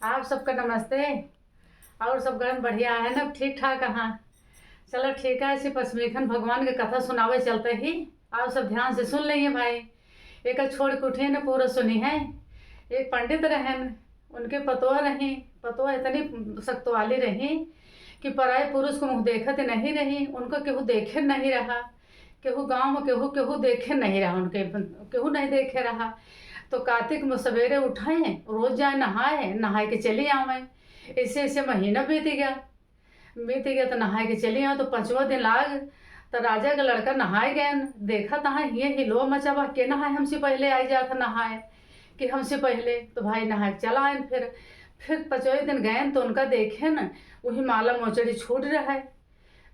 आप सबका नमस्ते। और सब गण बढ़िया है ना, ठीक ठाक। हाँ चलो ठीक है। ऐसे पश्मीखन भगवान के कथा सुनावे चलते ही आप सब ध्यान से सुन लेंगे भाई। एक छोड़ के उठे न पूरा सुनी है। एक पंडित रहन, उनके पतोह रही। पतोह इतनी सख्तवाली रही कि पराये पुरुष को मुँह देखत नहीं रही। उनको केहू देखे नहीं रहा, केहू गाँव में केहू केहू देखे नहीं रहा, उनके केहू नहीं देखे रहा। तो कार्तिक में सवेरे उठाए, रोज जाए नहाए, नहाए के चली आवे। ऐसे ऐसे महीना बीत गया तो नहाए के चली आओ। तो 5वां दिन लाग तो राजा का लड़का नहाए गए। देखा तहाँ ये हिलो मचावा के नहाए, हमसे पहले आई जाता नहाए कि हमसे पहले। तो भाई नहाए चला आए। फिर 5वें दिन गए तो उनका देखे न वही माला मोचड़ी छूट रहा है।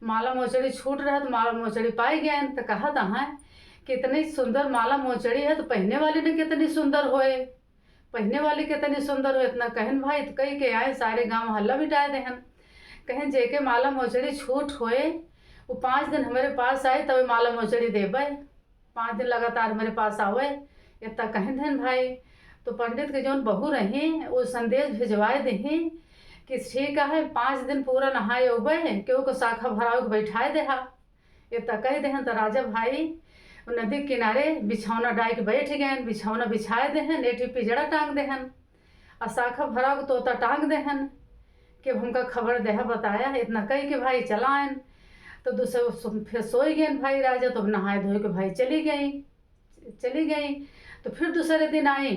माला मोचड़ी छूट रहा है तो माला मोचड़ी पाई गए। तो कहा तहाँ कितनी सुंदर माला मोचड़ी है, तो पहने वाली ने कितनी सुंदर होए, पहने वाली कितनी सुंदर हो। इतना कहन भाई तो कही के आए, सारे गांव हल्ला बिटाए देहन। कहें जेके माला मोचड़ी छूट होए वो 5 दिन हमारे पास आए तब माला मोचड़ी देवे। 5 दिन लगातार हमारे पास आवे, इतना कहें देन भाई। तो पंडित के जौन बहू रही वो संदेश भिजवाए दही कि ठीक है 5 दिन पूरा नहाए उबे केहू को शाखा भराव के बैठाए देहा। इतना कह देहन। तो राजा भाई नदी के किनारे बिछौना डाल के बैठ गए। बिछौना बिछाए देहन, एठी पिजड़ा टांग देहन और शाखा भरा को तोता टांग देहन कि हमका खबर देहा बताया। इतना कह के भाई चला आयन। तो दूसरे फिर सोई गए भाई राजा। तो नहाए धोए के भाई चली गई। तो फिर दूसरे दिन आई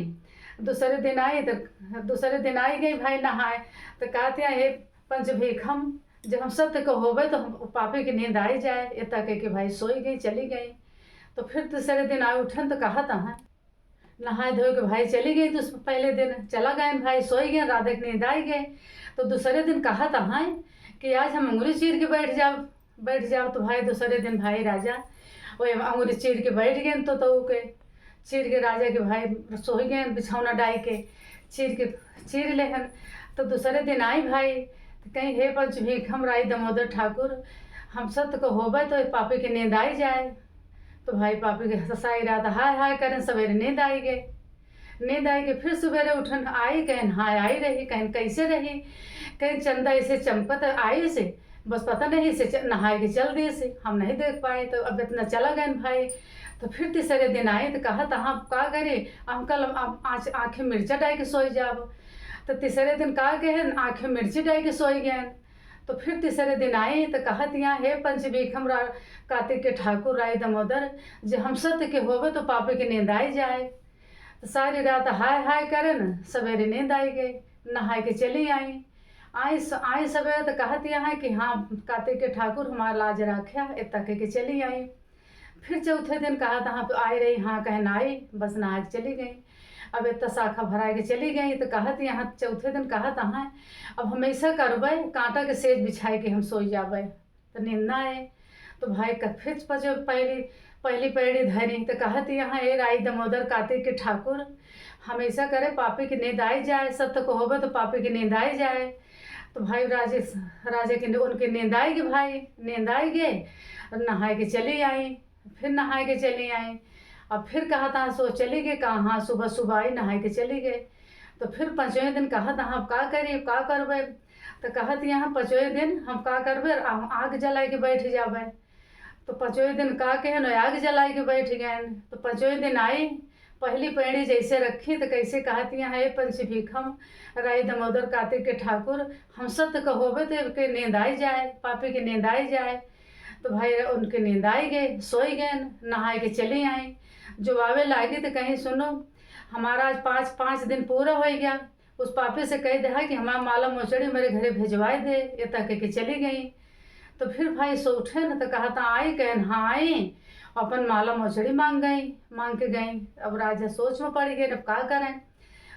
तो दूसरे दिन आई गई भाई नहाए। तो कहते हे पंचभीखम जब हम सत्य को होवे तो हम पापी की नींद आई जाए। इतना कह के भाई सोई गई चली गई। तो फिर दूसरे दिन आए उठन तो कहा तहाँ नहाए धोए के भाई चली गई। तो पहले दिन चला गए भाई, सोई गए, राधा की नींद आई गए। तो दूसरे दिन कहा तहाँ कि आज हम अंगुरी चीर के बैठ जाओ। तो भाई दूसरे दिन भाई राजा वो अंगुरी चीर के बैठ गए। तो के चीर के राजा के भाई सोई गए बिछौना डाई के चीर लेहन। तो दूसरे दिन आई भाई तो कहीं हे पंचभीखम राय दामोदर ठाकुर हम सत्य को होवे तो पापी की नींद आई जाए। तो भाई पापी के हंसाई रात हाय हाय करें। सवेरे नींद आई के फिर सवेरे उठन आई। कहन हाय आई रही, कहन कैसे रही, कहीं चंदा ऐसे चमकत आई से बस पता नहीं से नहाए के चल दिए से हम नहीं देख पाए। तो अब इतना चला गए भाई। तो फिर तीसरे दिन आए तो कहा तहाँ का करे हम कल आँखें मिर्चा डाल के सोई जाब। तो तीसरे दिन का कहे आँखें मिर्ची डाल के सोई गए। तो फिर तीसरे दिन आई तो कहत यहाँ हे पंचभीखम कार्तिक के ठाकुर राय दामोदर जे हम सत्य के होवे तो पापी की नींद आई जाए। तो सारी रात हाय हाय करे न, सवेरे नींद आई गई, नहाए के चली आई सवेरे। तो कहत यहाँ कि हाँ कार्तिक के ठाकुर हमारा लाज राख्या। इतना कह के चली आई। फिर चौथे दिन कहा तहाँ पे आई रही, हाँ कहन आई, बस नहा के चली गई। अब इतना शाखा भरा के चली गई। तो कहत यहाँ चौथे दिन कहा तहाँ अब हमेशा करबे कांटा के सेज बिछाए के हम सोई जाबे तो नींद ना आए। तो भाई फिर पहली पैड़ी धरी। तो कहत यहाँ ए राय दामोदर कार्तिक के ठाकुर हमेशा करे पापी की नींद आई जाए, सत्य को होवे तो पापी की नींद आई जाए। तो भाई राजे की उनकी नींद आएगी भाई, नींद आई गए नहाए के चली आई। फिर नहाए के चली आई। अब फिर कहा था सो चली गए, कहा हाँ सुबह आई नहाए के चली गए। तो फिर 5वें दिन कहा था हम का करिए का करबे। तो कहत यहाँ 5वें दिन हम का करबे आग जलाए के बैठ जाबे। तो 5वें दिन का कहे आग जलाए के बैठ गए। तो 5वें दिन आई, पहली पैड़ी जैसे रखी तो कैसे कहती यहाँ हे पंचभीखम राय दामोदर कार्तिक के ठाकुर हम सत्य को होवे तो के नींद आई जाए, पापी की नींद आई जाए। तो भाई उनके नींद आई गए, सोई गए, नहाए के चली आई। जो आवे लागी तो कहीं सुनो हमारा आज 5 दिन पूरा हो गया। उस पापी से कह दिया कि हमारा माला मोचड़ी मेरे घरे भिजवाए दे। इतना कह के चली गई। तो फिर भाई सो उठे न तो कहा था आई, कहन हाँ आई, अपन माला मोचड़ी मांग के गई। अब राजा सोच में पड़ गए, अब का करें।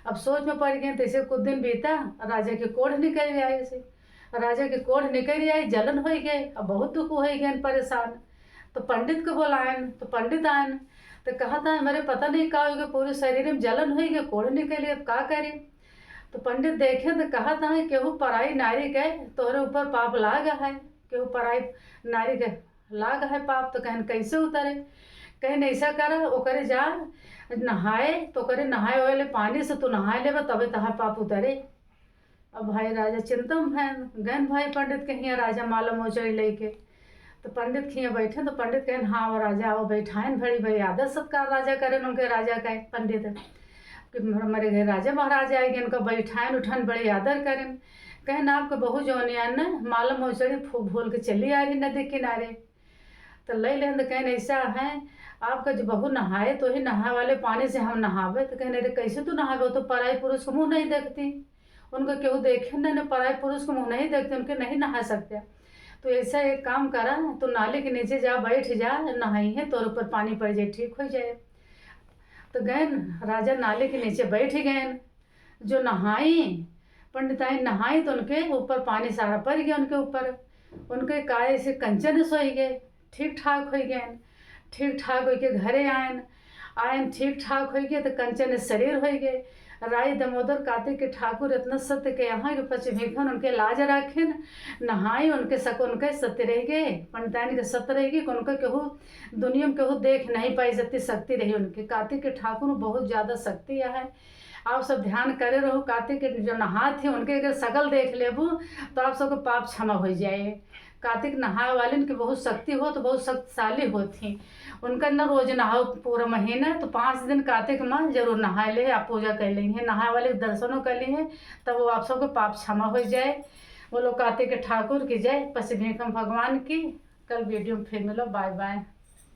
अब सोच में पड़ गए। तैसे कुछ दिन बीता, राजा के कोढ़ निकल आए से। राजा के कोढ़ निकल आई, जलन हो गए, अब बहुत दुख हो गए, परेशान। तो पंडित को बुलायन। तो पंडित आयन तो कहा था मेरे पता नहीं का हो गया, पूरे शरीर में जलन हो गया, कोढ़ निकली, अब का करे। तो पंडित देखे तो कहा था केहू पराई नारी के तोहरे ऊपर पाप लाग है, केहू पराई नारी के लाग है पाप। तो कहन कैसे उतरे, कहीं ऐसा कर ओकरे जा नहाए तो करे नहाए वाले पानी से तू नहाए ले तबे तहार पाप उतरे। अब भाई राजा चिंता में है, गहन भाई पंडित के यहाँ राजा माला मोचड़ी लेके। तो पंडित के यहाँ बैठे तो पंडित कहन हाँ वो राजा वो बैठाएन भड़ी भाई आदर सत्कार राजा करें उनके राजा का पंडित कि हमारे घर राजा महाराज आएंगे उनका बैठाएन उठान बड़े आदर करें। कहन आपके बहू जौनिया न माला मोचड़ी भूल के चली आ रही नदी किनारे। तो ले लें तो कहन ऐसा है आपका जो बहू नहाए तो ही नहाए वाले पानी से हम नहावे। तो कहने अरे कैसे तू नहावे, वो तो पराई पुरुष को मुँह नहीं देखती, उनको क्यों देखे न पराई पुरुष को मुँह नहीं देखते, उनके नहीं नहा सकते। तो ऐसा एक काम करा तो नाले के नीचे जा बैठ जा नहाई है तो ऊपर पानी पड़ जाए ठीक हो जाए। तो गए राजा नाले के नीचे बैठ गए, जो नहाई पंडिताई नहाई तो उनके ऊपर पानी सारा पड़ गया उनके ऊपर, उनके काय से कंचन सोई गए ठीक ठाक हो गए। ठीक ठाक हो के घरे आयन ठीक ठाक हो गए तो कंचन शरीर हो गए। राय दामोदर कार्तिक के ठाकुर इतना सत्य के यहाँ के पचमेखन उनके लाज रखें नहाई उनके सक उनके सत्य रह गए। पंडिताइन के सत्य रह गए उनका केहू दुनिया में केहू देख नहीं पाई जती शक्ति रही उनके। कार्तिक के ठाकुर में बहुत ज़्यादा शक्ति है। आप सब ध्यान करे रहो, कार्तिक के जो नहा थे उनके अगर सकल देख लेबू तो आप सबको पाप क्षमा हो जाए। कार्तिक नहाए वाले की बहुत शक्ति हो तो बहुत शक्तिशाली होती। उनका न रोज नहाओ पूरा महीना तो 5 दिन कार्तिक माह जरूर नहा ले, आप पूजा कर लेंगे नहाए वाले के दर्शनों कर लिए तब वो आप सबको पाप क्षमा हो जाए। वो लोग कार्तिक के ठाकुर की जय, पशुमेखम भगवान की। कल वीडियो में फिर मिलो, बाय बाय।